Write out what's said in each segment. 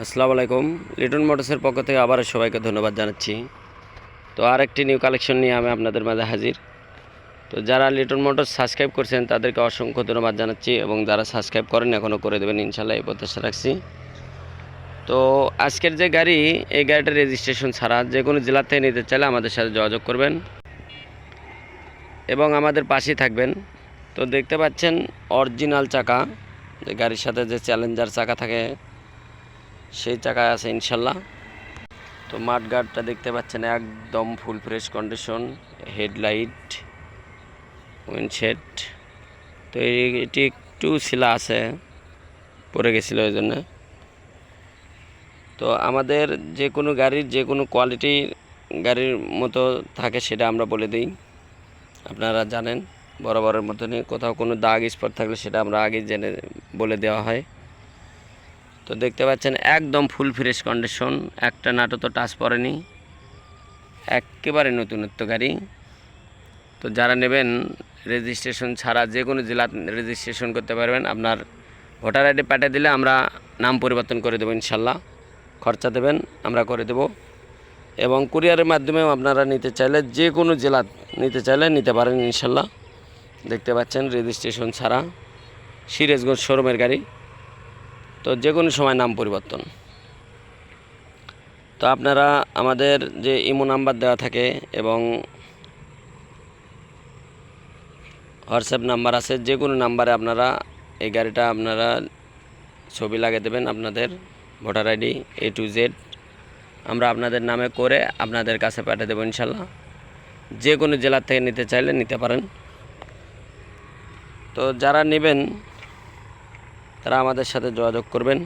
আসসালামু আলাইকুম। লিটন মোটরসের পক্ষ থেকে আবার সবাইকে ধন্যবাদ জানাচ্ছি। তো আরেকটি নিউ কালেকশন নিয়ে আমি আপনাদের মাঝে হাজির। তো যারা লিটন মোটরস সাবস্ক্রাইব করছেন তাদেরকে অসংখ্য ধন্যবাদ জানাচ্ছি, এবং যারা সাবস্ক্রাইব করেন এখনও করে দেবেন ইনশাল্লাহ, এই প্রত্যাশা রাখছি। তো আজকের যে গাড়ি, এই গাড়িটার রেজিস্ট্রেশন ছাড়া যে কোনো জেলা থেকে নিতে চাইলে আমাদের সাথে যোগাযোগ করবেন এবং আমাদের পাশেই থাকবেন। তো দেখতে পাচ্ছেন অরিজিনাল চাকা, যে গাড়ির সাথে যে চ্যালেঞ্জার চাকা থাকে সেই চাকায় আছে ইনশাল্লাহ। তো মাঠগার্ডটা দেখতে পাচ্ছেন একদম ফুল ফ্রেশ কন্ডিশন, হেডলাইট, উইন্ডশেড। তো এটি একটু শিলা আছে, পড়ে গেছিলো ওই জন্য। তো আমাদের যে কোনো গাড়ির যে কোনো কোয়ালিটির গাড়ির মতো থাকে সেটা আমরা বলে দিই, আপনারা জানেন। বরাবরের মতনই কোথাও কোনো দাগ স্পট থাকলে সেটা আমরা আগে জেনে বলে দেওয়া হয়। তো দেখতে পাচ্ছেন একদম ফুল ফ্রেশ কন্ডিশন, একটা নাটও তো টাচ পড়েনি, একেবারে নতুনত্ব গাড়ি। তো যারা নেবেন রেজিস্ট্রেশন ছাড়া যে কোনো জেলা রেজিস্ট্রেশন করতে পারবেন। আপনার ভোটার আইডি পাঠিয়ে দিলে আমরা নাম পরিবর্তন করে দেবো ইনশাল্লাহ, খরচা দেবেন আমরা করে দেব। এবং কুরিয়ারের মাধ্যমেও আপনারা নিতে চাইলে যে কোনো জেলা নিতে চাইলে নিতে পারেন ইনশাল্লাহ। দেখতে পাচ্ছেন রেজিস্ট্রেশন ছাড়া, সিরাজগঞ্জ শোরুমের গাড়ি। তো যে কোনো সময় নাম পরিবর্তন। তো আপনারা আমাদের যে ইমো নাম্বার দেওয়া থাকে এবং হোয়াটসঅ্যাপ নাম্বার আছে, যে কোনো নাম্বারে আপনারা এই গাড়িটা আপনারা ছবি লাগিয়ে দেবেন, আপনাদের voter ID A to Z আমরা আপনাদের নামে করে আপনাদের কাছে পাঠিয়ে দেবো ইনশাল্লাহ। যে কোনো জেলা থেকে নিতে চাইলে নিতে পারেন। তো যারা নেবেন তারা আমাদের সাথে যোগাযোগ করবেন।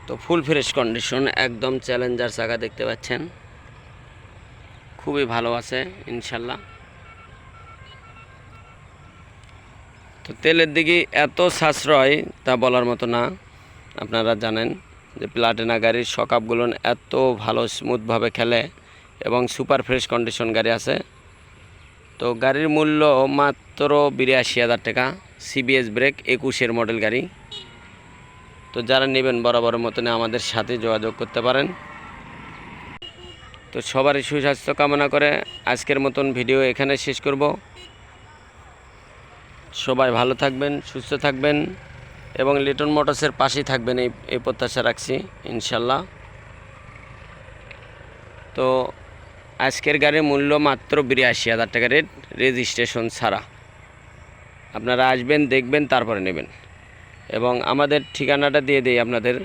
তো ফুল ফ্রেশ কন্ডিশন, একদম চ্যালেঞ্জার চাকা দেখতে পাচ্ছেন, খুবই ভালো আছে ইনশাল্লাহ। তো তেলের দিকে এত সাশ্রয় তা বলার মতো না। আপনারা জানেন যে প্লাটিনা গাড়ির শকআপগুলো এত ভালো স্মুথভাবে খেলে এবং সুপার ফ্রেশ কন্ডিশন গাড়ি আছে। তো গাড়ির মূল্য মাত্র ৮২,০০০ টাকা, CBS ব্রেক, ২১-এর মডেল গাড়ি। তো যারা নেবেন বরাবরের মতনে আমাদের সাথে যোগাযোগ করতে পারেন। তো সবারই সুস্বাস্থ্য কামনা করে আজকের মতন ভিডিও এখানে শেষ করব। সবাই ভালো থাকবেন, সুস্থ থাকবেন এবং লিটন মোটরসের পাশেই থাকবেন, এই প্রত্যাশা রাখছি ইনশাল্লাহ। তো আজকের গাড়ির মূল্য মাত্র ৮২,০০০ টাকা রেট, রেজিস্ট্রেশন ছাড়া। আপনারা আসবেন, দেখবেন, তারপরে নেবেন। এবং আমাদের ঠিকানাটা দিয়ে দিই আপনাদের।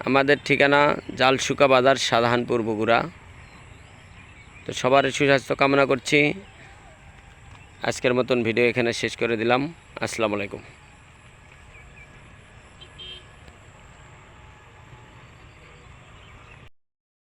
আমাদের ঠিকানা জালসুকা বাজার, শাহজাহানপুর, বগুড়া। তো সবার সুস্বাস্থ্য কামনা করছি। আজকের মতন ভিডিও এখানে শেষ করে দিলাম। আসসালামু আলাইকুম।